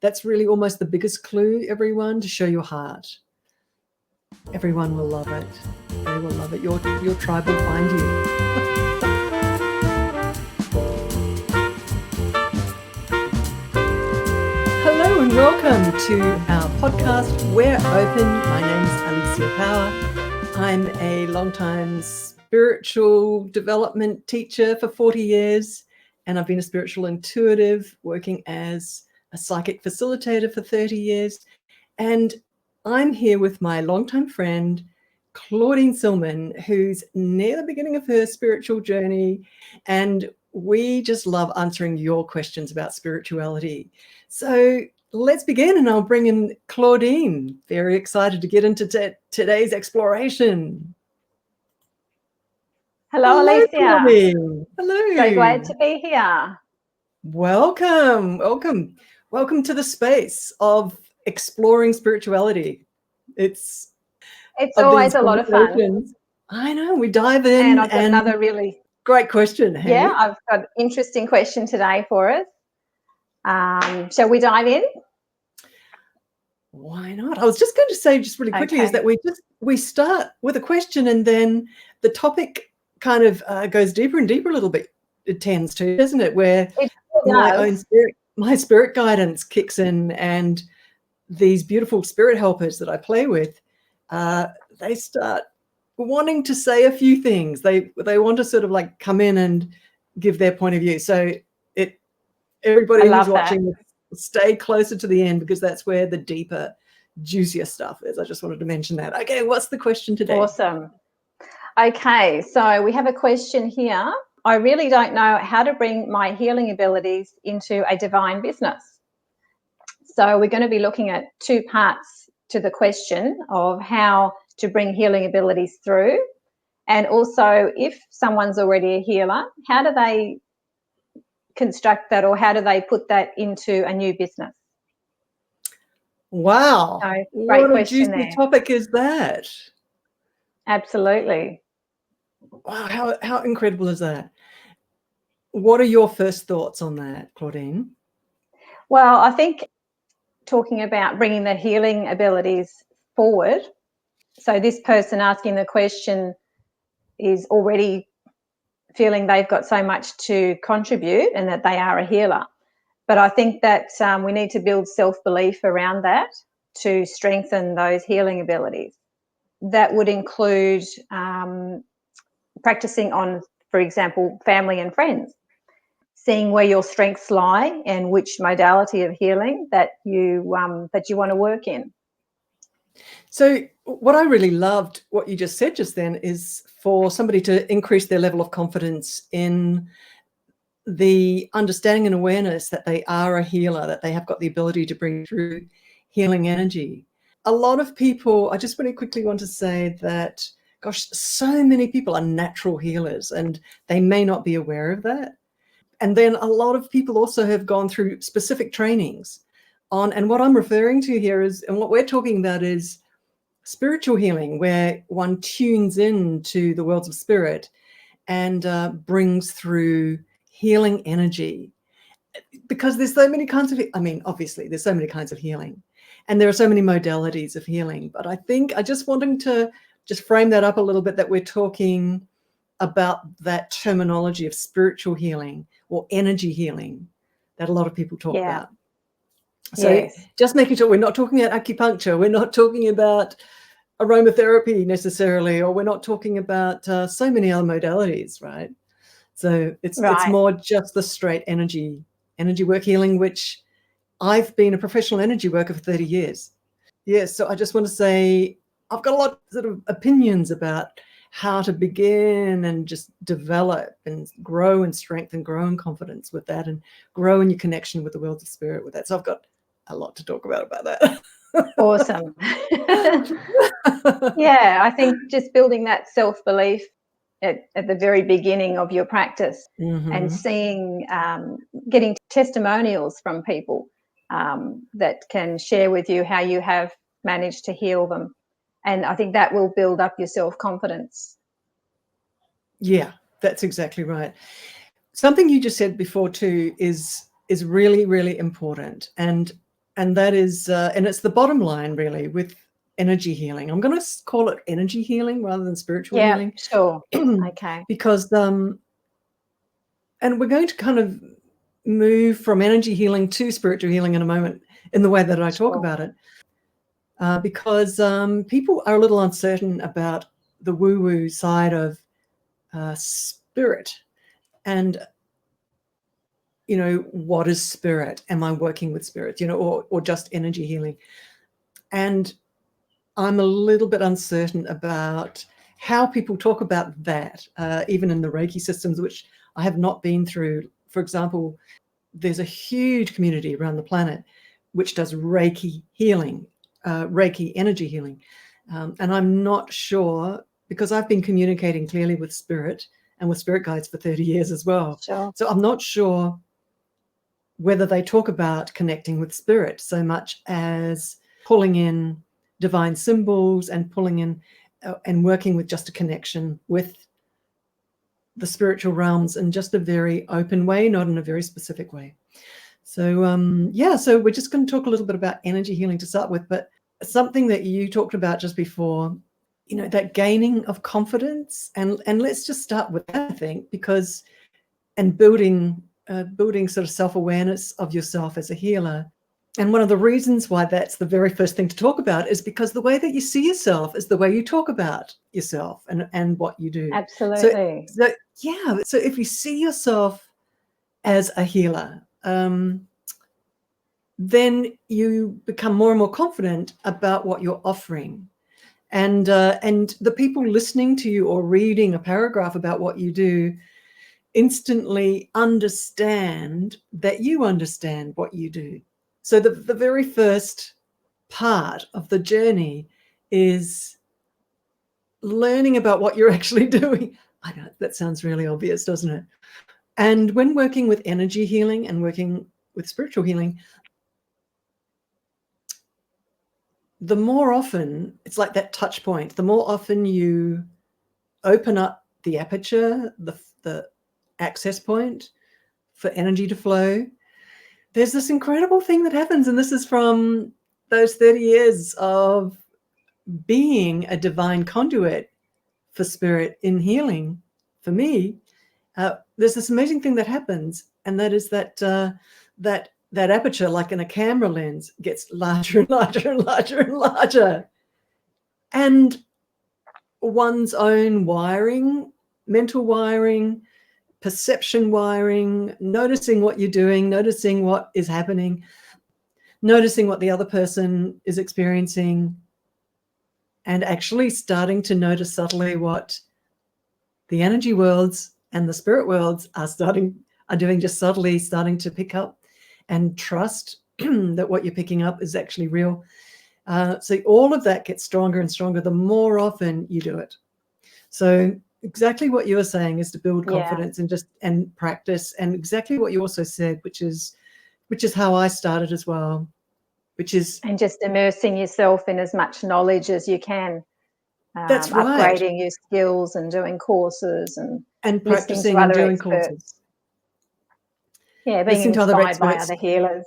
That's really almost the biggest clue, everyone, to show your heart. Everyone will love it. They will love it. Your tribe will find you. Hello and welcome to our podcast, We're Open. My name's Alicia Power. I'm a long-time spiritual development teacher for 40 years, and I've been a spiritual intuitive working as a psychic facilitator for 30 years. And I'm here with my longtime friend, Claudine Silman, who's near the beginning of her spiritual journey. And we just love answering your questions about spirituality. So let's begin, and I'll bring in Claudine. Very excited to get into today's exploration. Hello, Alicia. Claudine. Hello. So glad to be here. Welcome to the space of exploring spirituality. It's always a lot of fun. I know, we dive in. And I've got another really great question. Hey? Yeah, I've got an interesting question today for us. Shall we dive in? Why not? I was just going to say just really quickly is that we start with a question, and then the topic kind of goes deeper and deeper a little bit. It tends to, doesn't it? Where my spirit guidance kicks in, and these beautiful spirit helpers that I play with, they start wanting to say a few things. They want to sort of like come in and give their point of view. So everybody who's watching, stay closer to the end, because that's where the deeper, juicier stuff is. I just wanted to mention that. Okay, what's the question today? Awesome. Okay, so we have a question here. I really don't know how to bring my healing abilities into a divine business. So we're going to be looking at two parts to the question of how to bring healing abilities through, and also if someone's already a healer, how do they construct that, or how do they put that into a new business? Wow. So, great what question a juicy there. topic is that? Absolutely. Wow, how incredible is that? What are your first thoughts on that, Claudine? Well, I think talking about bringing the healing abilities forward, so this person asking the question is already feeling they've got so much to contribute and that they are a healer. But I think that we need to build self-belief around that to strengthen those healing abilities. That would include practicing on, for example, family and friends, seeing where your strengths lie and which modality of healing that you want to work in. So what I really loved what you just said just then is for somebody to increase their level of confidence in the understanding and awareness that they are a healer, that they have got the ability to bring through healing energy. A lot of people, I just really quickly want to say that, gosh, so many people are natural healers and they may not be aware of that. And then a lot of people also have gone through specific trainings on, and what I'm referring to here is, and what we're talking about is spiritual healing, where one tunes into the worlds of spirit and brings through healing energy. Because there's so many kinds of, obviously there's so many kinds of healing and there are so many modalities of healing. But I think I just wanting to just frame that up a little bit, that we're talking about that terminology of spiritual healing or energy healing that a lot of people talk about. So just making sure we're not talking about acupuncture, we're not talking about aromatherapy necessarily, or we're not talking about so many other modalities, right? So it's more just the straight energy work healing, which I've been a professional energy worker for 30 years. Yes, so I just want to say I've got a lot of sort of opinions about how to begin and just develop and grow in strength and grow in confidence with that and grow in your connection with the world of spirit with that. So I've got a lot to talk about that. Awesome. Yeah, I think just building that self-belief at the very beginning of your practice, and seeing, getting testimonials from people that can share with you how you have managed to heal them. And I think that will build up your self-confidence. Yeah, that's exactly right. Something you just said before too is really, really important. And And that is, and it's the bottom line really with energy healing. I'm going to call it energy healing rather than spiritual Yeah, healing. sure. Okay. Because, and we're going to kind of move from energy healing to spiritual healing in a moment in the way that I talk Sure. about it. Because people are a little uncertain about the woo-woo side of spirit. And, you know, what is spirit? Am I working with spirit, you know, or just energy healing? And I'm a little bit uncertain about how people talk about that, even in the Reiki systems, which I have not been through. For example, there's a huge community around the planet which does Reiki healing, Reiki energy healing. And I'm not sure, because I've been communicating clearly with spirit and with spirit guides for 30 years as well. Sure. So I'm not sure whether they talk about connecting with spirit so much as pulling in divine symbols and pulling in and working with just a connection with the spiritual realms in just a very open way, not in a very specific way. So yeah, so we're just going to talk a little bit about energy healing to start with, but something that you talked about just before, you know, that gaining of confidence, and let's just start with that, I think, because and building sort of self-awareness of yourself as a healer. And one of the reasons why that's the very first thing to talk about is because the way that you see yourself is the way you talk about yourself and what you do. Absolutely. So yeah, so if you see yourself as a healer, then you become more and more confident about what you're offering. And the people listening to you or reading a paragraph about what you do instantly understand that you understand what you do. So the very first part of the journey is learning about what you're actually doing. I know that sounds really obvious, doesn't it? And when working with energy healing and working with spiritual healing, the more often, it's like that touch point, the more often you open up the aperture, the access point for energy to flow, there's this incredible thing that happens. And this is from those 30 years of being a divine conduit for spirit in healing. For me, there's this amazing thing that happens, and that is that that aperture, like in a camera lens, gets larger and larger and larger and larger. And one's own wiring, mental wiring, perception wiring, noticing what you're doing, noticing what is happening, noticing what the other person is experiencing, and actually starting to notice subtly what the energy worlds and the spirit worlds are doing, just subtly starting to pick up, and trust that what you're picking up is actually real. So all of that gets stronger and stronger the more often you do it. So exactly what you were saying is to build confidence and practice, and exactly what you also said, which is how I started as well, which is, and just immersing yourself in as much knowledge as you can. That's right. Upgrading your skills and doing courses and listening to practicing and other doing experts. courses. Yeah, being Listening to other inspired by experts. other healers.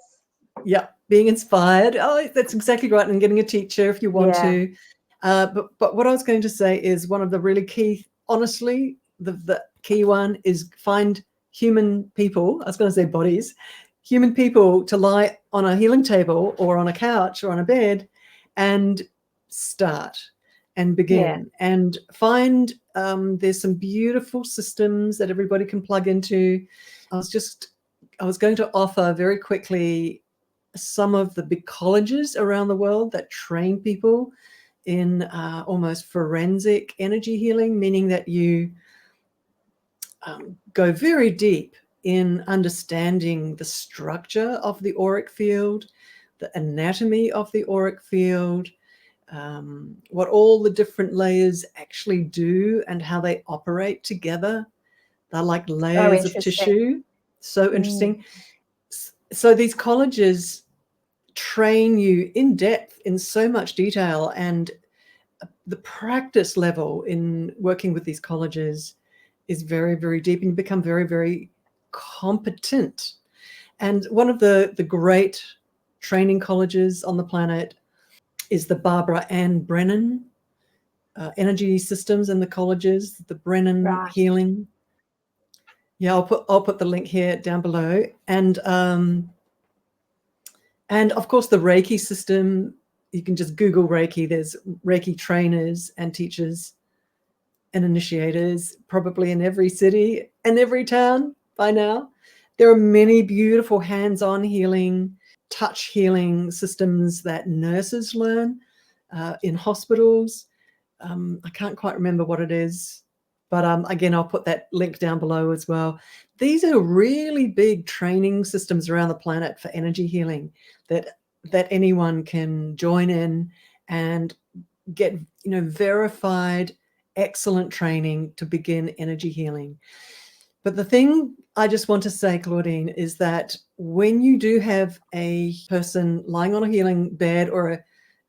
Yeah, being inspired. Oh, that's exactly right. And getting a teacher if you want Yeah. to. But what I was going to say is one of the really key, honestly, the key one is find human people. I was going to say bodies, human people to lie on a healing table or on a couch or on a bed and start and begin and find there's some beautiful systems that everybody can plug into. I was going to offer very quickly some of the big colleges around the world that train people in almost forensic energy healing, meaning that you go very deep in understanding the structure of the auric field, the anatomy of the auric field, what all the different layers actually do and how they operate together. They're like layers of tissue. So interesting. So these colleges train you in depth in so much detail, and the practice level in working with these colleges is very, very deep, and you become very, very competent. And one of the great training colleges on the planet is the Barbara Ann Brennan energy systems in the colleges, the Brennan Right. healing. Yeah, I'll put the link here down below. And of course the Reiki system, you can just Google Reiki. There's Reiki trainers and teachers and initiators probably in every city and every town by now. There are many beautiful hands-on healing, touch healing systems that nurses learn in hospitals. I can't quite remember what it is, but again, I'll put that link down below as well. These are really big training systems around the planet for energy healing that anyone can join in and get, verified, excellent training to begin energy healing. But the thing I just want to say, Claudine, is that when you do have a person lying on a healing bed or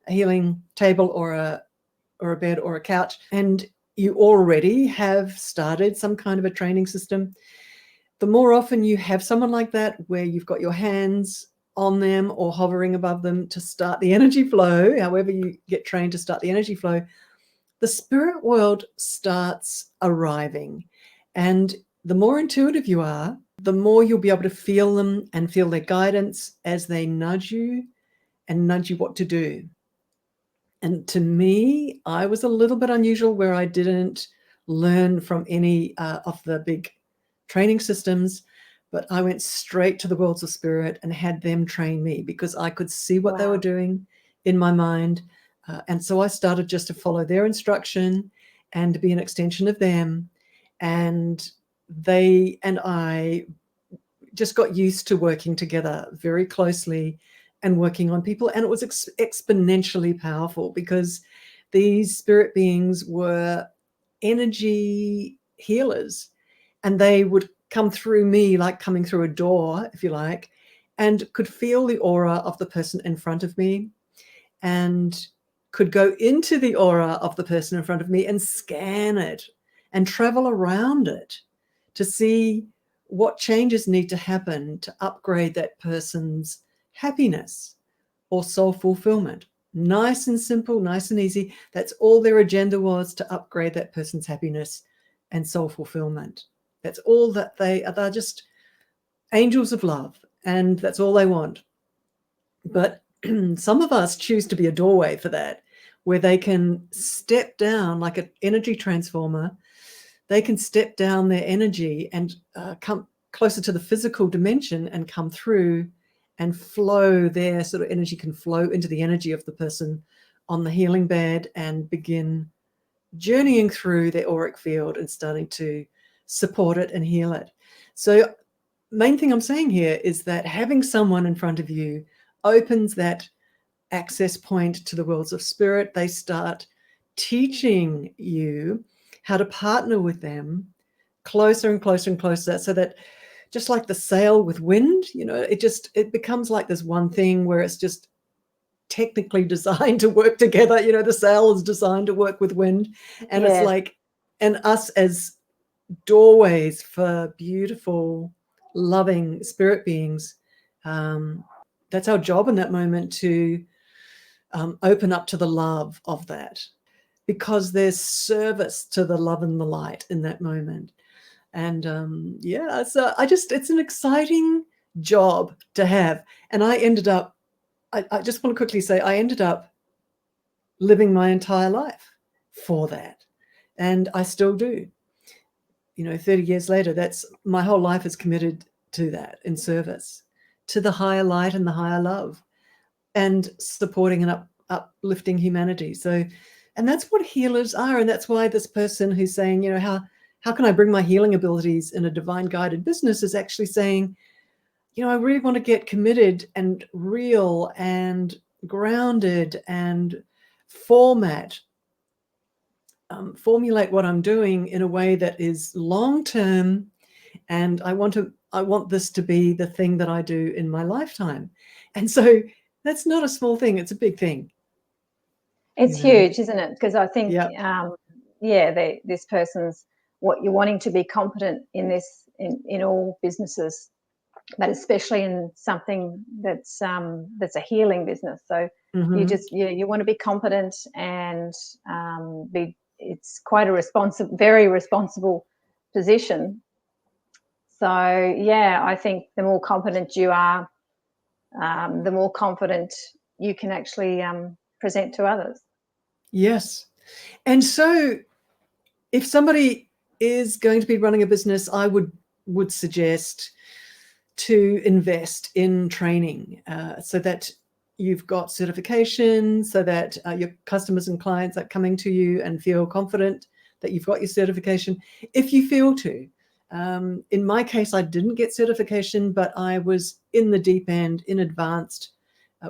a healing table or a bed or a couch, and you already have started some kind of a training system, the more often you have someone like that where you've got your hands on them or hovering above them to start the energy flow, however you get trained to start the energy flow, the spirit world starts arriving. And the more intuitive you are, the more you'll be able to feel them and feel their guidance as they nudge you and nudge you what to do. And to me, I was a little bit unusual where I didn't learn from any of the big training systems, but I went straight to the worlds of spirit and had them train me because I could see what they were doing in my mind. And so I started just to follow their instruction and to be an extension of them. And they and I just got used to working together very closely and working on people. And it was exponentially powerful because these spirit beings were energy healers, and they would come through me like coming through a door, if you like, and could feel the aura of the person in front of me and could go into the aura of the person in front of me and scan it and travel around it to see what changes need to happen to upgrade that person's happiness or soul fulfillment. Nice and simple, nice and easy. That's all their agenda was, to upgrade that person's happiness and soul fulfillment. That's all that they're just angels of love, and that's all they want. But some of us choose to be a doorway for that, where they can step down like an energy transformer. They can step down their energy and come closer to the physical dimension and come through and flow. Their sort of energy can flow into the energy of the person on the healing bed and begin journeying through their auric field and starting to support it and heal it. So main thing I'm saying here is that having someone in front of you opens that access point to the worlds of spirit. They start teaching you how to partner with them closer and closer and closer, so that just like the sail with wind, it becomes like this one thing where it's just technically designed to work together. The sail is designed to work with wind, and it's like, and us as doorways for beautiful, loving spirit beings. That's our job in that moment, to open up to the love of that, because there's service to the love and the light in that moment. And so it's an exciting job to have. And I ended up, I just want to quickly say, I ended up living my entire life for that. And I still do. 30 years later, that's my whole life is committed to that, in service to the higher light and the higher love, and supporting and uplifting humanity. So, and that's what healers are. And that's why this person who's saying, how can I bring my healing abilities in a divine guided business, is actually saying, I really want to get committed and real and grounded and formulate what I'm doing in a way that is long-term. And I want this to be the thing that I do in my lifetime. And so that's not a small thing. It's a big thing. It's huge, isn't it? Because I think, this person's what you're wanting to be competent in this, in all businesses. but especially in something that's a healing business. So you just you want to be competent and it's quite a very responsible position. So yeah, I think the more competent you are, the more confident you can actually present to others. Yes. And so if somebody is going to be running a business, I would suggest to invest in training so that you've got certification, so that your customers and clients are coming to you and feel confident that you've got your certification if you feel to. In my case, I didn't get certification, but I was in the deep end in advanced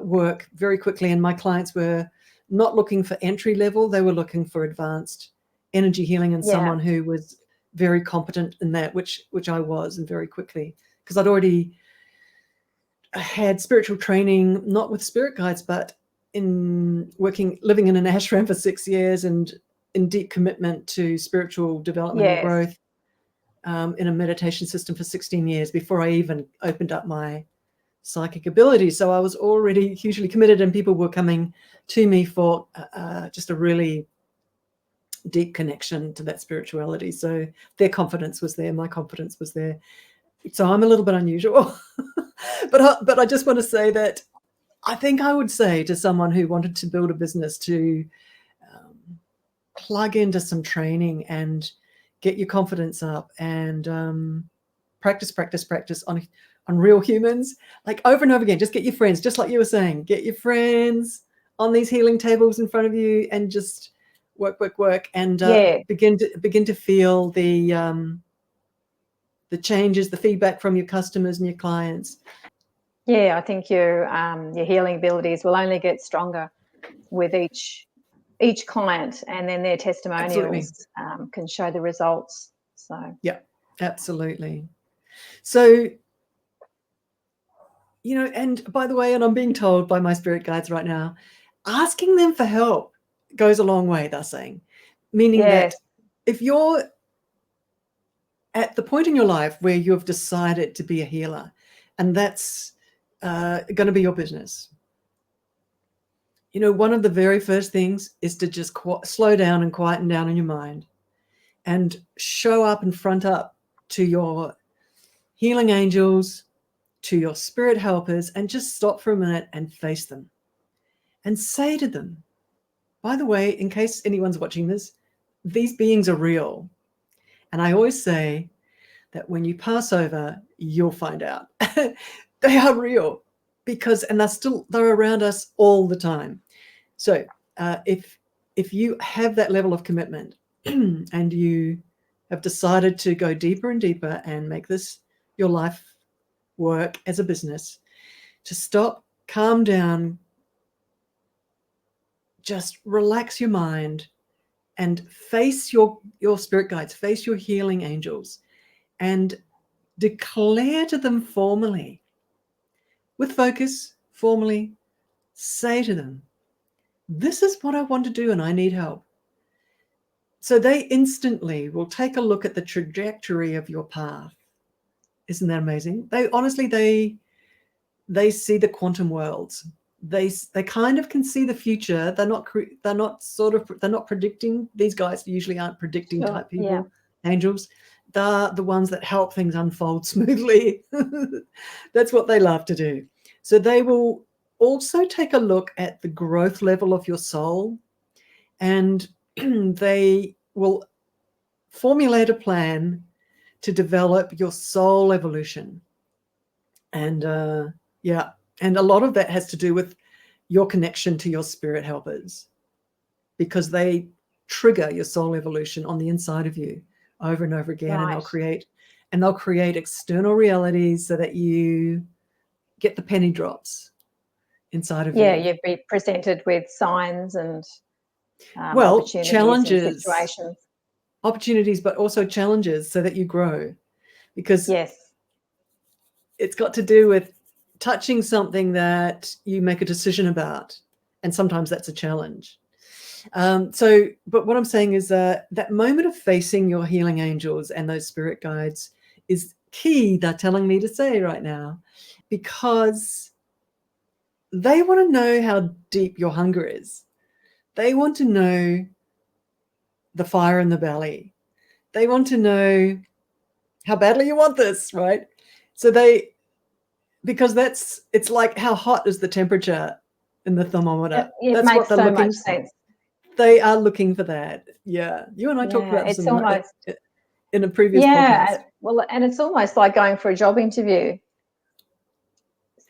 work very quickly, and my clients were not looking for entry level, they were looking for advanced energy healing and someone who was very competent in that, which I was, and very quickly, because I'd already had spiritual training, not with spirit guides, but in living in an ashram for 6 years and in deep commitment to spiritual development and growth, in a meditation system for 16 years before I even opened up my psychic ability. So I was already hugely committed, and people were coming to me for just a really deep connection to that spirituality. So their confidence was there, my confidence was there. So I'm a little bit unusual, but I just want to say that I think I would say to someone who wanted to build a business to plug into some training and get your confidence up and practice on real humans, like over and over again. Just get your friends, just like you were saying, get your friends on these healing tables in front of you and just work and begin to feel the changes, the feedback from your customers and your clients. Yeah, I think your healing abilities will only get stronger with each client, and then their testimonials can show the results. So yeah, absolutely. So, and by the way, and I'm being told by my spirit guides right now, asking them for help goes a long way, they're saying, meaning that if you're at the point in your life where you have decided to be a healer, and that's going to be your business, one of the very first things is to just slow down and quieten down in your mind and show up and front up to your healing angels, to your spirit helpers, and just stop for a minute and face them and say to them, by the way, in case anyone's watching this, these beings are real. And I always say that when you pass over, you'll find out. They are real and they're around us all the time. So if you have that level of commitment and you have decided to go deeper and deeper and make this your life work as a business, to stop, calm down, just relax your mind and face your spirit guides, face your healing angels, and declare to them formally, with focus, formally, say to them, this is what I want to do and I need help. So they instantly will take a look at the trajectory of your path. Isn't that amazing? They honestly, they see the quantum worlds. They kind of can see the future. They're not predicting. These guys usually aren't predicting type people, angels. They're the ones that help things unfold smoothly. That's what they love to do. So they will also take a look at the growth level of your soul, and they will formulate a plan to develop your soul evolution. And and a lot of that has to do with your connection to your spirit helpers, because they trigger your soul evolution on the inside of you over and over again. Right. And they'll create external realities so that you get the penny drops inside of you. Yeah, you'd be presented with signs and opportunities, challenges, and situations. Opportunities, but also challenges so that you grow. Because it's got to do with touching something that you make a decision about. And sometimes that's a challenge. But what I'm saying is that moment of facing your healing angels and those spirit guides is key they're telling me to say right now, because they want to know how deep your hunger is. They want to know the fire in the belly. They want to know how badly you want this, right? So because it's like, how hot is the temperature in the thermometer? It That's what makes they're so looking much for. sense. They are looking for that. Yeah. You and I talked about this It's almost, in a previous podcast. well, and it's almost like going for a job interview.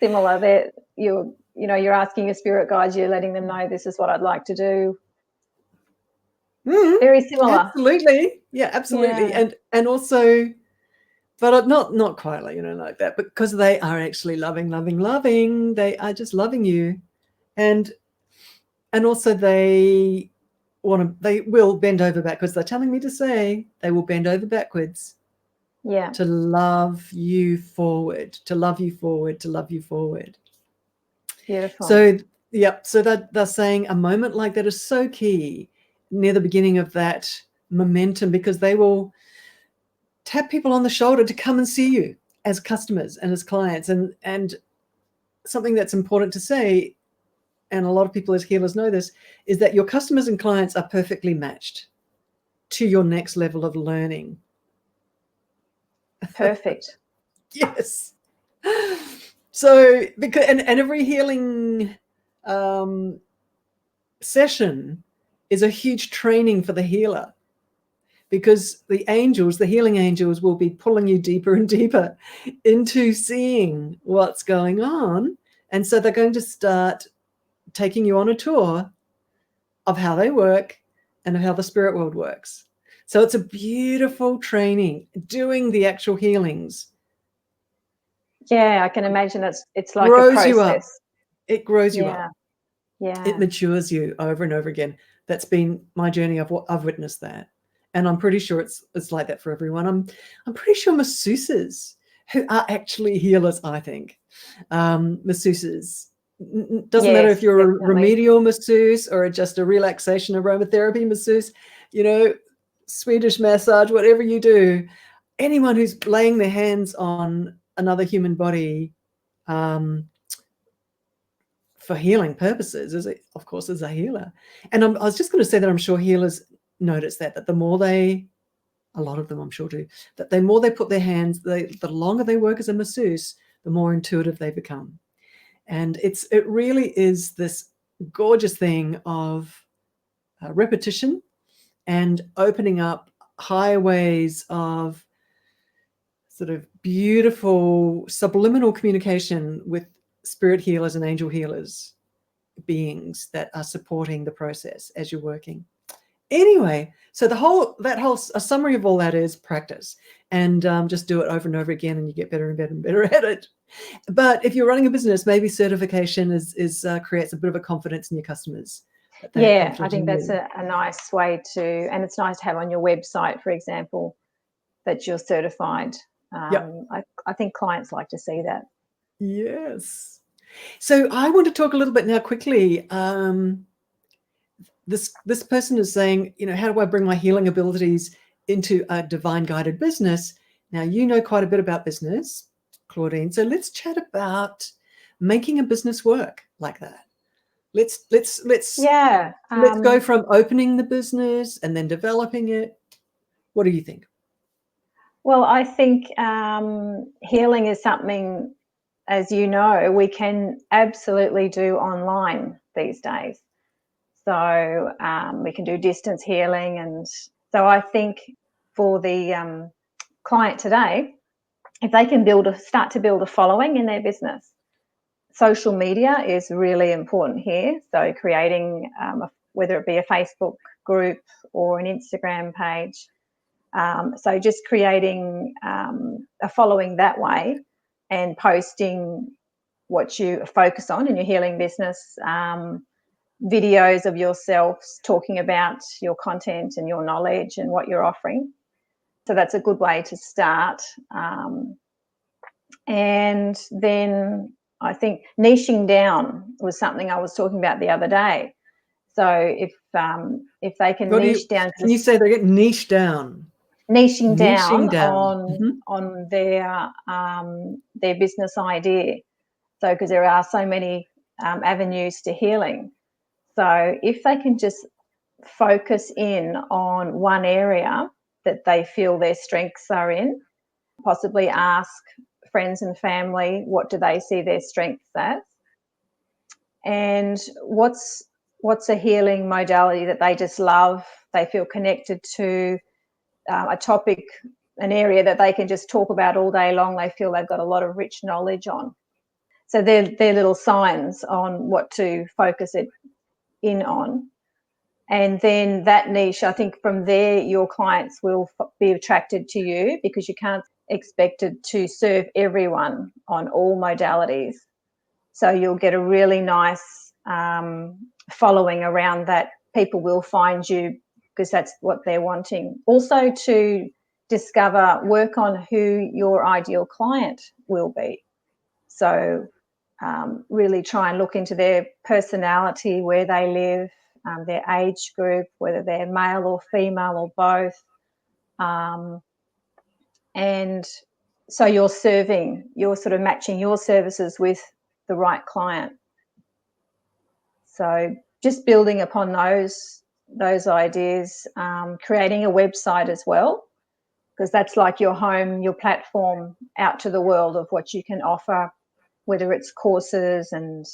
Similar that you're asking your spirit guides, you're letting them know this is what I'd like to do. Very similar. Absolutely. Yeah, absolutely. Yeah. And also, but not quite like, like that, because they are actually loving. They are just loving you. And also they will bend over backwards. They're telling me to say they will bend over backwards. Yeah. To love you forward, to love you forward, to love you forward. Beautiful. So, yep. So they're saying a moment like that is so key near the beginning of that momentum, because they will tap people on the shoulder to come and see you as customers and as clients. And something that's important to say, and a lot of people as healers know this, is that your customers and clients are perfectly matched to your next level of learning. Perfect. Yes. So, because and every healing session is a huge training for the healer, because the healing angels, will be pulling you deeper and deeper into seeing what's going on. And so they're going to start taking you on a tour of how they work and of how the spirit world works. So it's a beautiful training, doing the actual healings. Yeah, I can imagine it's like Grows a process. you up. It grows you up. Yeah. It matures you over and over again. That's been my journey. I've witnessed that. And I'm pretty sure it's like that for everyone. I'm pretty sure masseuses, who are actually healers, I think, masseuses, doesn't matter if you're definitely. a remedial masseuse or just a relaxation aromatherapy masseuse, Swedish massage, whatever you do, anyone who's laying their hands on another human body for healing purposes of course, is a healer. And I was just going to say that I'm sure healers notice that the more a lot of them, I'm sure do, that the more they put their hands, the longer they work as a masseuse, the more intuitive they become. And it really is this gorgeous thing of repetition and opening up highways of sort of beautiful subliminal communication with spirit healers and angel healers, beings that are supporting the process as you're working. Anyway, so a summary of all that is practice, and just do it over and over again, and you get better and better and better at it. But if you're running a business, maybe certification creates a bit of a confidence in your customers. Yeah, I think that's a nice way to, and it's nice to have on your website, for example, that you're certified. I think clients like to see that. Yes. So I want to talk a little bit now quickly. This person is saying, how do I bring my healing abilities into a divine guided business? Now, you know quite a bit about business, Claudine. So let's chat about making a business work like that. Let's go from opening the business and then developing it. What do you think? Well, I think healing is something, as you know, we can absolutely do online these days. So we can do distance healing. And so I think for the client today, if they can start to build a following in their business, social media is really important here. So creating, whether it be a Facebook group or an Instagram page. So just creating a following that way and posting what you focus on in your healing business, videos of yourself talking about your content and your knowledge and what you're offering. So that's a good way to start. And then I think niching down was something I was talking about the other day. So if they can niche down. Can you say they get niche down? niching Niching down down. on their business idea. So, because there are so many avenues to healing. So if they can just focus in on one area that they feel their strengths are in, possibly ask friends and family, what do they see their strengths as? And what's a healing modality that they just love, they feel connected to, a topic, an area that they can just talk about all day long, they feel they've got a lot of rich knowledge on. So they're little signs on what to focus it in on. And then that niche, I think from there, your clients will be attracted to you, because you can't expect it to serve everyone on all modalities. So you'll get a really nice following around that. People will find you because that's what they're wanting. Also, to work on who your ideal client will be. So really try and look into their personality, where they live, their age group, whether they're male or female or both. And so you're sort of matching your services with the right client. So just building upon those ideas, creating a website as well, because that's like your home, your platform out to the world of what you can offer, whether it's courses and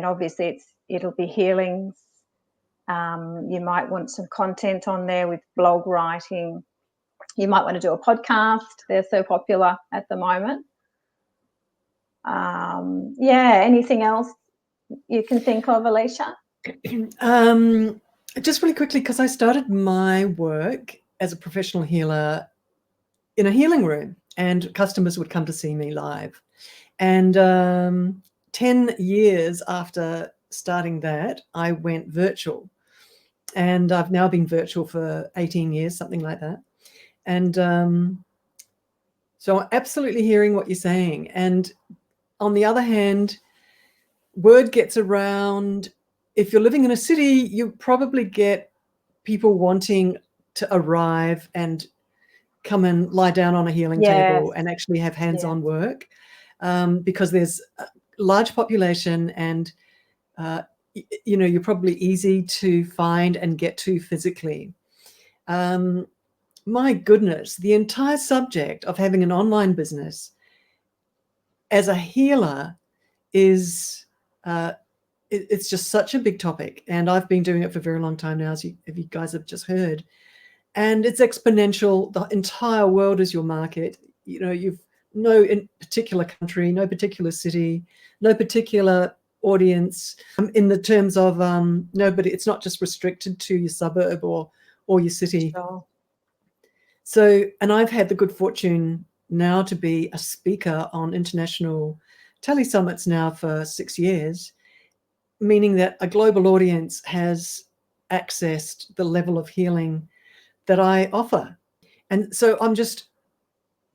obviously it'll be healings. You might want some content on there with blog writing. You might want to do a podcast. They're so popular at the moment. Anything else you can think of, Alicia? Just really quickly, because I started my work as a professional healer in a healing room, and customers would come to see me live. And 10 years after starting that, I went virtual. And I've now been virtual for 18 years, something like that. And so I'm absolutely hearing what you're saying. And on the other hand, word gets around. If you're living in a city, you probably get people wanting to arrive and come and lie down on a healing table and actually have hands-on work, because there's a large population, and you're probably easy to find and get to physically. My goodness, the entire subject of having an online business as a healer is it's just such a big topic, and I've been doing it for a very long time now, as you guys have just heard, and it's exponential. The entire world is your market. You've no in particular country, no particular city, no particular audience, in the terms of nobody. It's not just restricted to your suburb or your city. Sure. So, and I've had the good fortune now to be a speaker on international tele summits now for 6 years, meaning that a global audience has accessed the level of healing that I offer. And so I'm just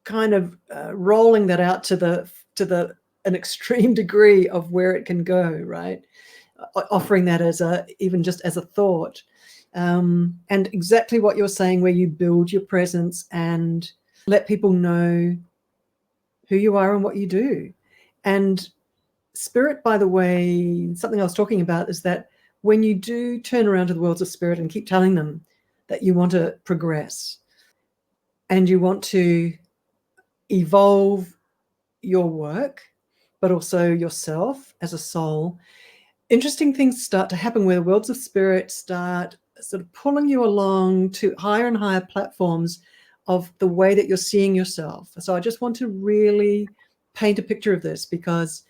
kind of rolling that out to an extreme degree of where it can go, right? Offering that even just as a thought. And exactly what you're saying, where you build your presence and let people know who you are and what you do. And spirit, by the way, something I was talking about is that when you do turn around to the worlds of spirit and keep telling them that you want to progress and you want to evolve your work, but also yourself as a soul, interesting things start to happen where the worlds of spirit start sort of pulling you along to higher and higher platforms of the way that you're seeing yourself. So I just want to really paint a picture of this, because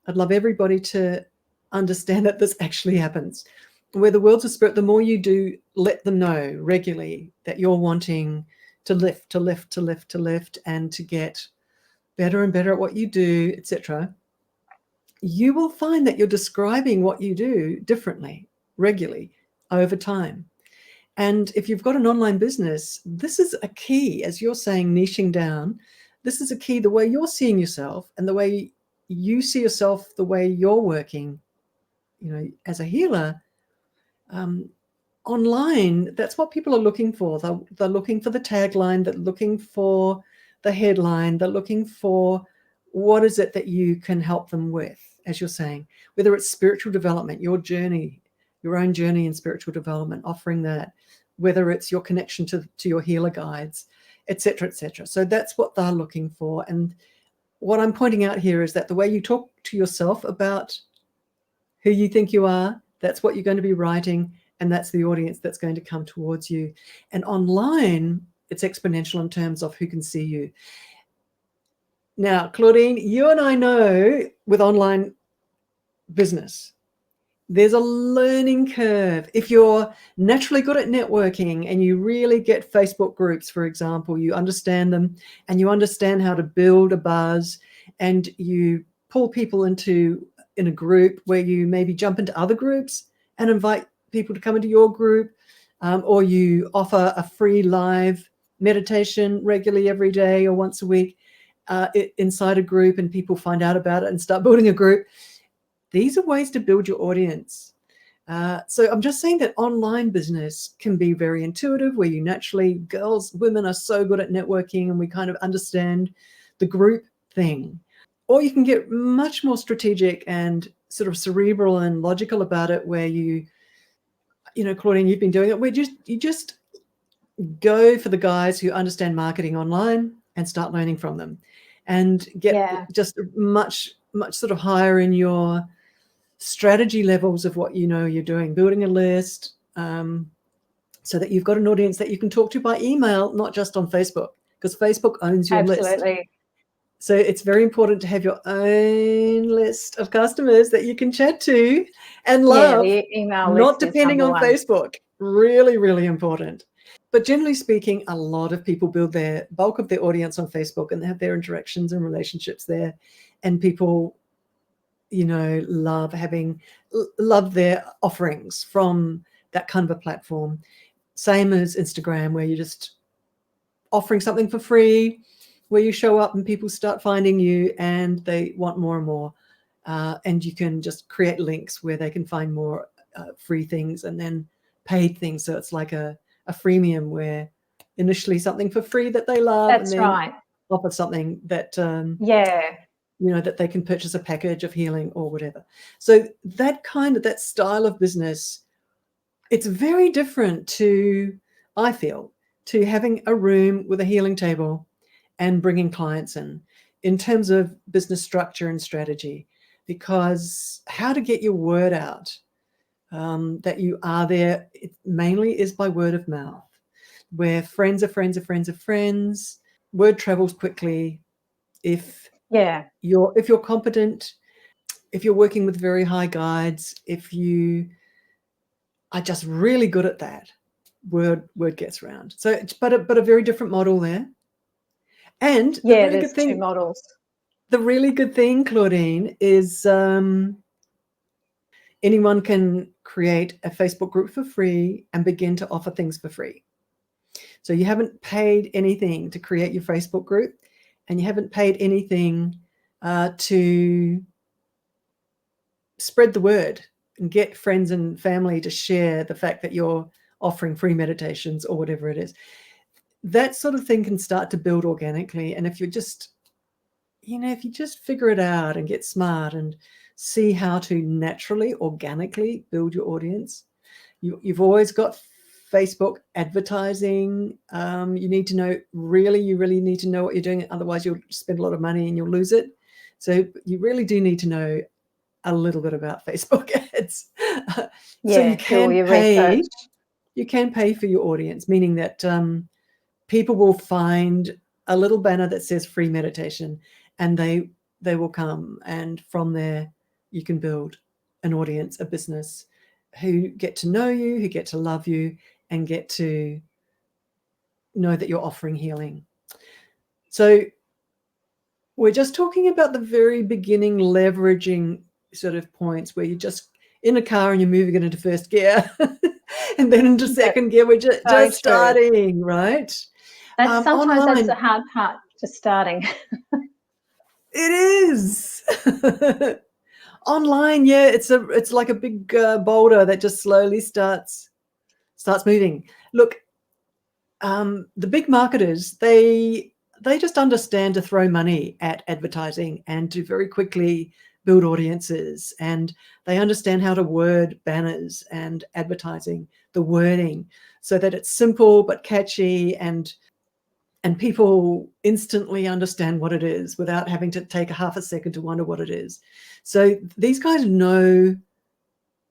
I'd love everybody to understand that this actually happens. Where the worlds of spirit, the more you do let them know regularly that you're wanting to lift, and to get better and better at what you do, etc., you will find that you're describing what you do differently, regularly, over time. And if you've got an online business, this is a key, as you're saying, niching down. This is a key, the way you're seeing yourself and the way you see yourself, the way you're working, as a healer. online, that's what people are looking for. They're looking for the tagline, they're looking for the headline, they're looking for what is it that you can help them with, as you're saying, whether it's spiritual development, your journey, your own journey in spiritual development, offering that, whether it's your connection to your healer guides, etc., etc. So that's what they're looking for. And what I'm pointing out here is that the way you talk to yourself about who you think you are, that's what you're going to be writing, and that's the audience that's going to come towards you. And online, it's exponential in terms of who can see you. Now, Claudine, you and I know with online business, there's a learning curve. If you're naturally good at networking and you really get Facebook groups, for example, you understand them and you understand how to build a buzz, and you pull people in a group where you maybe jump into other groups and invite people to come into your group, or you offer a free live meditation regularly every day or once a week inside a group, and people find out about it and start building a group. These are ways to build your audience. So I'm just saying that online business can be very intuitive, where you naturally, women are so good at networking and we kind of understand the group thing. Or you can get much more strategic and sort of cerebral and logical about it, where you know, Claudine, you've been doing it, where you just go for the guys who understand marketing online and start learning from them, and get just much sort of higher in your strategy levels of what you know you're doing, building a list, so that you've got an audience that you can talk to by email, not just on Facebook, because Facebook owns your list. Absolutely. So it's very important to have your own list of customers that you can chat to and love, the email not list depending on one. Facebook. Really, really important. But generally speaking, a lot of people build their bulk of their audience on Facebook, and they have their interactions and relationships there. And people, you know, love their offerings from that kind of a platform. Same as Instagram, where you're just offering something for free, where you show up and people start finding you and they want more and more. And you can just create links where they can find more free things and then paid things. So it's like a freemium, where initially something for free that they love, That's and then right. offer something that you know, that they can purchase a package of healing or whatever. So that style of business, it's very different to, I feel, to having a room with a healing table and bringing clients in terms of business structure and strategy. Because how to get your word out, that you are there, it mainly is by word of mouth, where friends of friends of friends of friends. Word travels quickly. If you're competent, if you're working with very high guides, if you are just really good at that, word gets around. So, but a very different model there. And the really good thing, 2 models. The really good thing, Claudine, is anyone can create a Facebook group for free and begin to offer things for free. So you haven't paid anything to create your Facebook group, and you haven't paid anything to spread the word and get friends and family to share the fact that you're offering free meditations or whatever it is. That sort of thing can start to build organically. And if you just figure it out and get smart and see how to naturally, organically build your audience, you've always got Facebook advertising. You need to know, you really need to know what you're doing. Otherwise you'll spend a lot of money and you'll lose it. So you really do need to know a little bit about Facebook ads. So you can pay. You can pay for your audience, meaning that people will find a little banner that says free meditation, and they will come, and from there you can build an audience, a business, who get to know you, who get to love you, and get to know that you're offering healing. So we're just talking about the very beginning, leveraging sort of points where you're just in a car and you're moving it into first gear and then into second gear. We're just starting, right? That's sometimes that's the hard part, just starting. It is. Online, yeah, it's like a big boulder that just slowly starts starts moving. Look, the big marketers, they just understand to throw money at advertising and to very quickly build audiences, and they understand how to word banners and advertising, the wording, so that it's simple but catchy, and people instantly understand what it is without having to take a half a second to wonder what it is. So these guys know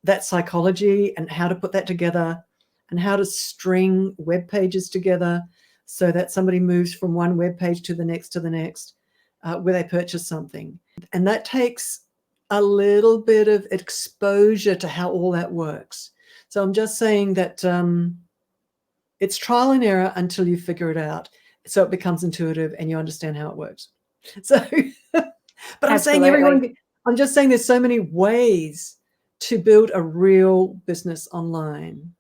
that psychology and how to put that together and how to string web pages together so that somebody moves from one web page to the next where they purchase something. And that takes a little bit of exposure to how all that works. So I'm just saying that it's trial and error until you figure it out. So it becomes intuitive and you understand how it works. So, but I'm saying I'm just saying there's so many ways to build a real business online.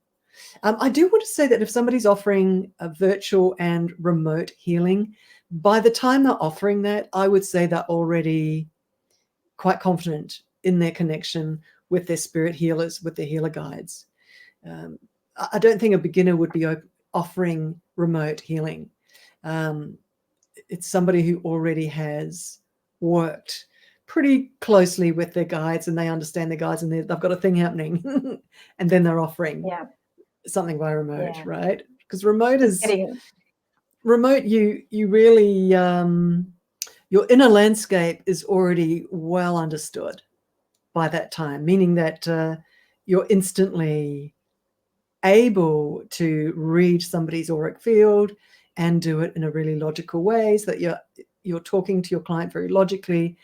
I do want to say that if somebody's offering a virtual and remote healing, by the time they're offering that, I would say they're already quite confident in their connection with their spirit healers, with their healer guides. I don't think a beginner would be offering remote healing. It's somebody who already has worked pretty closely with their guides and they understand their guides and they've got a thing happening and then they're offering something by remote, right? Because remote is remote. You really your inner landscape is already well understood by that time, meaning that you're instantly able to read somebody's auric field and do it in a really logical way, so that you're talking to your client very logically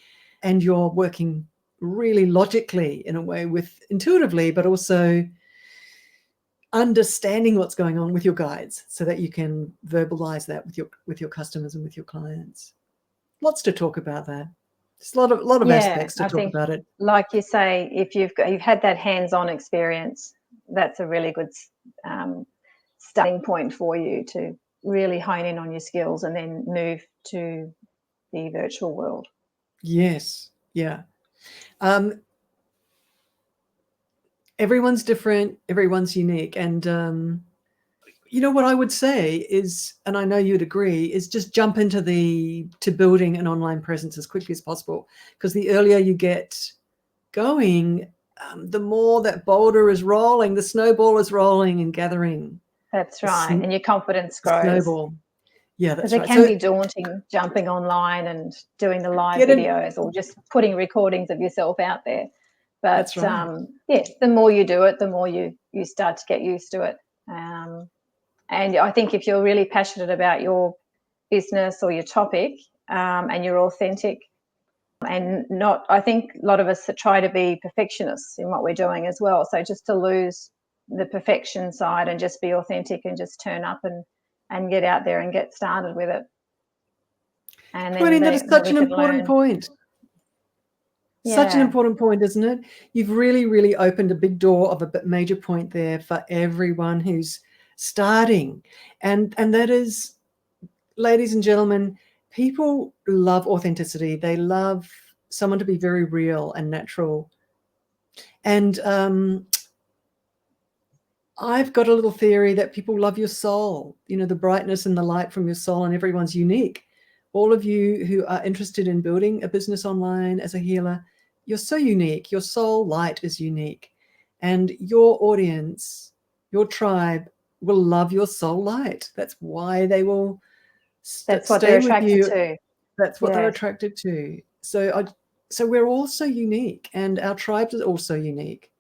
and you're working really logically in a way with intuitively, but also understanding what's going on with your guides so that you can verbalize that with your customers and with your clients. Lots to talk about there. There's a lot of aspects to talk about it. Like you say, if you've had that hands-on experience, that's a really good starting point for you to really hone in on your skills and then move to the virtual world. Yes. Yeah. Everyone's different, everyone's unique. And, you know, what I would say is, and I know you'd agree, is just jump into building an online presence as quickly as possible, because the earlier you get going, the more that boulder is rolling, the snowball is rolling and gathering. That's right. And your confidence grows. Snowball. Yeah, that's right. Because it can be daunting jumping online and doing the live videos or just putting recordings of yourself out there. But that's right. The more you do it, the more you start to get used to it. And I think if you're really passionate about your business or your topic and you're authentic and I think a lot of us try to be perfectionists in what we're doing as well. So just to lose the perfection side and just be authentic and just turn up and get out there and get started with it. And Claudine, that is such an important point. Such an important point, isn't it? You've really, really opened a big door of a major point there for everyone who's starting. And that is, ladies and gentlemen, people love authenticity. They love someone to be very real and natural. And I've got a little theory that people love your soul, you know, the brightness and the light from your soul, and everyone's unique. All of you who are interested in building a business online as a healer, you're so unique. Your soul light is unique. And your audience, your tribe will love your soul light. That's why they will That's what they're attracted to. That's what they're attracted to. So we're all so unique, and our tribes are also unique.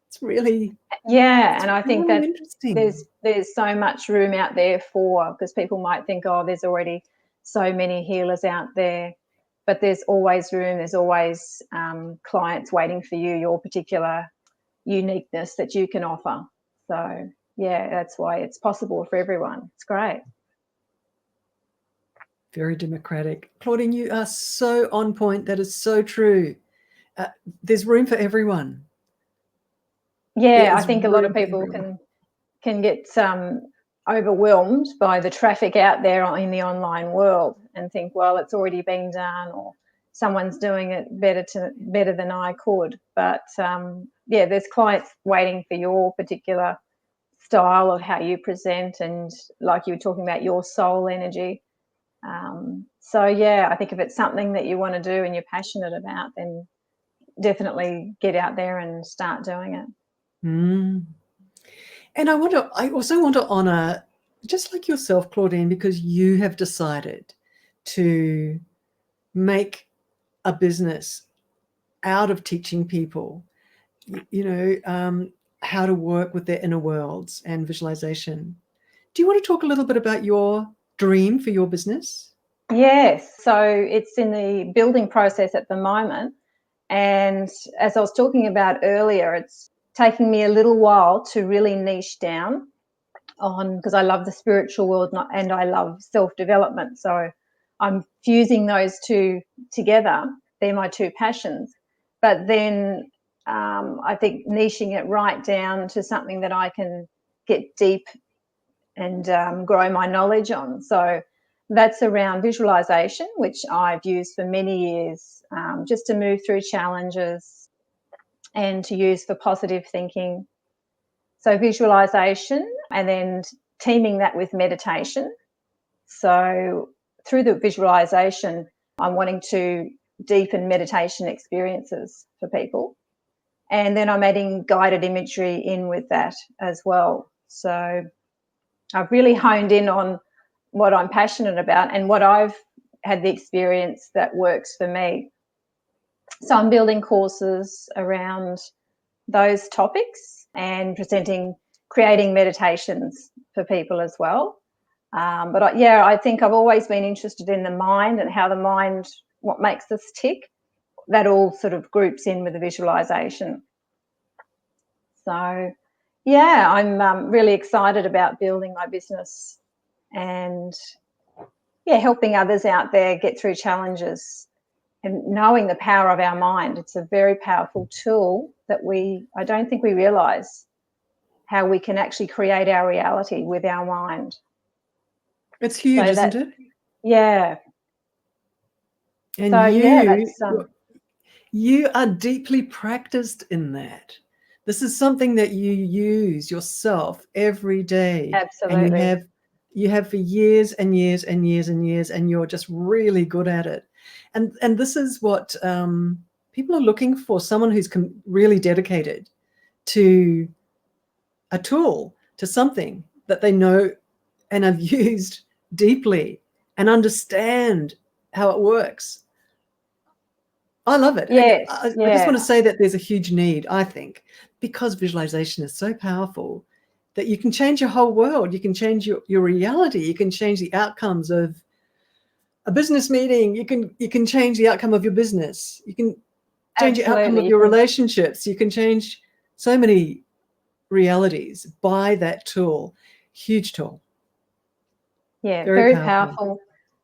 It's really and I think that interesting. There's so much room out there because people might think, oh, there's already so many healers out there, but there's always room. There's always clients waiting for you, your particular uniqueness that you can offer. So that's why it's possible for everyone. It's great. Very democratic. Claudine, you are so on point. That is so true. There's room for everyone. Yeah, I think a lot of people can get overwhelmed by the traffic out there in the online world and think, well, it's already been done, or someone's doing it better than I could. But there's clients waiting for your particular style of how you present, and like you were talking about your soul energy. So yeah, I think if it's something that you want to do and you're passionate about, then definitely get out there and start doing it. Mm. And I also want to honor, just like yourself, Claudine, because you have decided to make a business out of teaching people, how to work with their inner worlds and visualization. Do you want to talk a little bit about your dream for your business? Yes, so it's in the building process at the moment. And as I was talking about earlier, it's taking me a little while to really niche down on, because I love the spiritual world and I love self-development. So I'm fusing those two together. They're my two passions. But then I think niching it right down to something that I can get deep and grow my knowledge on. So that's around visualization, which I've used for many years, just to move through challenges and to use for positive thinking. So visualization, and then teaming that with meditation. So through the visualization, I'm wanting to deepen meditation experiences for people. And then I'm adding guided imagery in with that as well. So I've really honed in on what I'm passionate about and what I've had the experience that works for me. So I'm building courses around those topics and creating meditations for people as well. But I think I've always been interested in the mind and how the mind, what makes us tick. That all sort of groups in with the visualization. So yeah, I'm really excited about building my business and helping others out there get through challenges and knowing the power of our mind. It's a very powerful tool that I don't think we realize how we can actually create our reality with our mind. It's huge, isn't it? Yeah. And so you are deeply practiced in that. This is something that you use yourself every day. Absolutely. And you have for years and years and years and years, and you're just really good at it. And this is what people are looking for, someone who's really dedicated to a tool, to something that they know and have used deeply and understand how it works. I love it. Yes, I just want to say that there's a huge need, I think, because visualization is so powerful that you can change your whole world. You can change your reality. You can change the outcomes of a business meeting. You can change the outcome of your business. You can change the outcome of your relationships. You can change so many realities by that tool. Huge tool. Yeah, very powerful.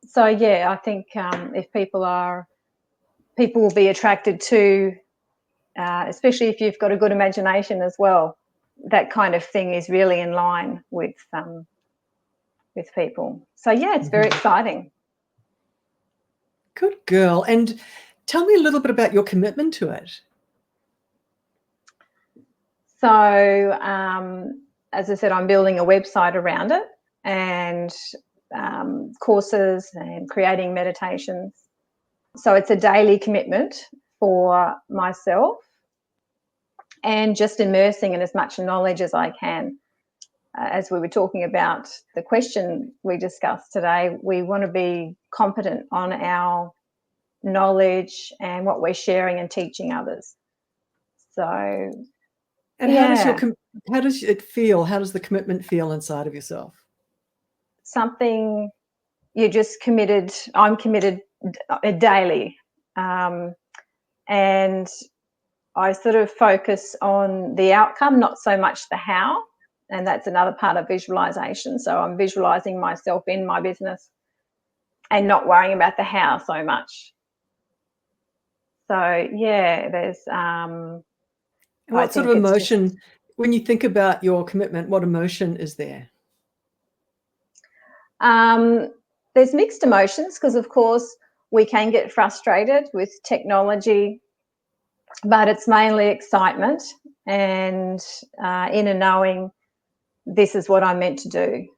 So yeah, I think if people will be attracted to, especially if you've got a good imagination as well, that kind of thing is really in line with people. So yeah, it's very exciting. Good girl. And tell me a little bit about your commitment to it. So as I said, I'm building a website around it and courses and creating meditations. So it's a daily commitment for myself and just immersing in as much knowledge as I can. As we were talking about the question we discussed today, we want to be competent on our knowledge and what we're sharing and teaching others. So, and how does it feel? How does the commitment feel inside of yourself? Something you're just committed. I'm committed daily, and I sort of focus on the outcome, not so much the how. And that's another part of visualization. So I'm visualizing myself in my business and not worrying about the how so much. So yeah, there's what sort of emotion, when you think about your commitment, what emotion is there? There's mixed emotions because of course we can get frustrated with technology, but it's mainly excitement and inner knowing this is what I'm meant to do.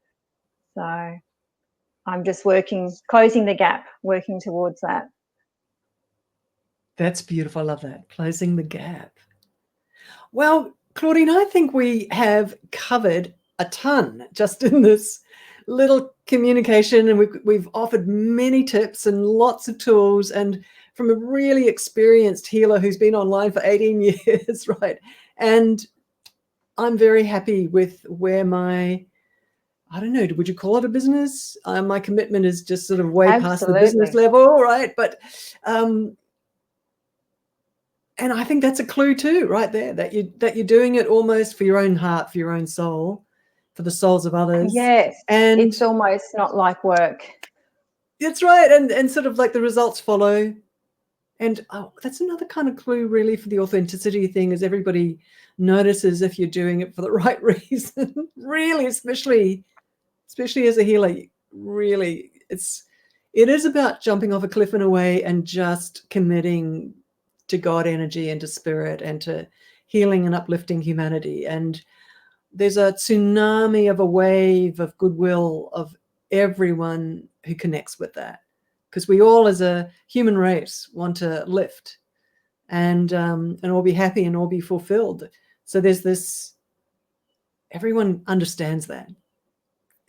So I'm just closing the gap, working towards that. That's beautiful. I love that. Closing the gap. Well, Claudine, I think we have covered a ton just in this little communication, and we've offered many tips and lots of tools, and from a really experienced healer who's been online for 18 years, right? And I'm very happy with where I don't know, would you call it a business? My commitment is just sort of way past the business level, right? But and I think that's a clue too, right there, that you're doing it almost for your own heart, for your own soul, for the souls of others. Yes, and it's almost not like work. That's right, and sort of like the results follow. And that's another kind of clue, really, for the authenticity thing, is everybody notices if you're doing it for the right reason. Really, especially as a healer, really, it is about jumping off a cliff in a way and just committing to God energy and to spirit and to healing and uplifting humanity. And there's a tsunami of a wave of goodwill of everyone who connects with that, because we all as a human race want to lift and all be happy and all be fulfilled. So there's this, everyone understands that.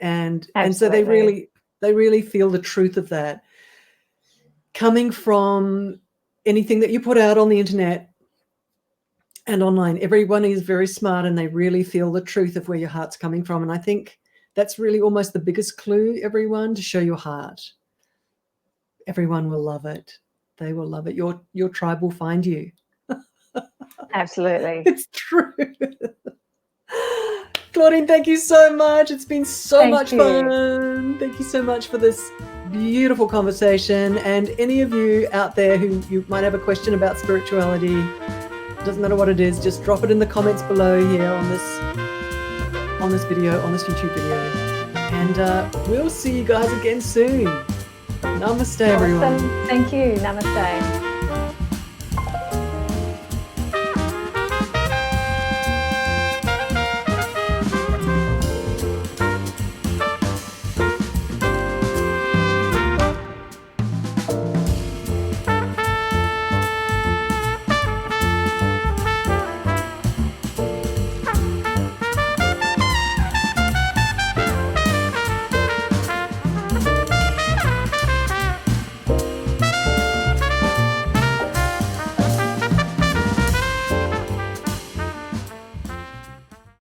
And so they really feel the truth of that coming from anything that you put out on the internet and online. Everyone is very smart, and they really feel the truth of where your heart's coming from. And I think that's really almost the biggest clue, everyone, to show your heart. Everyone will love it. They will love it. Your tribe will find you. Absolutely. It's true. Claudine, thank you so much. It's been so much fun. Thank you so much for this beautiful conversation. And any of you out there who you might have a question about spirituality, doesn't matter what it is, just drop it in the comments below here on this video, on this YouTube video. And we'll see you guys again soon. Namaste, everyone. Thank you. Namaste.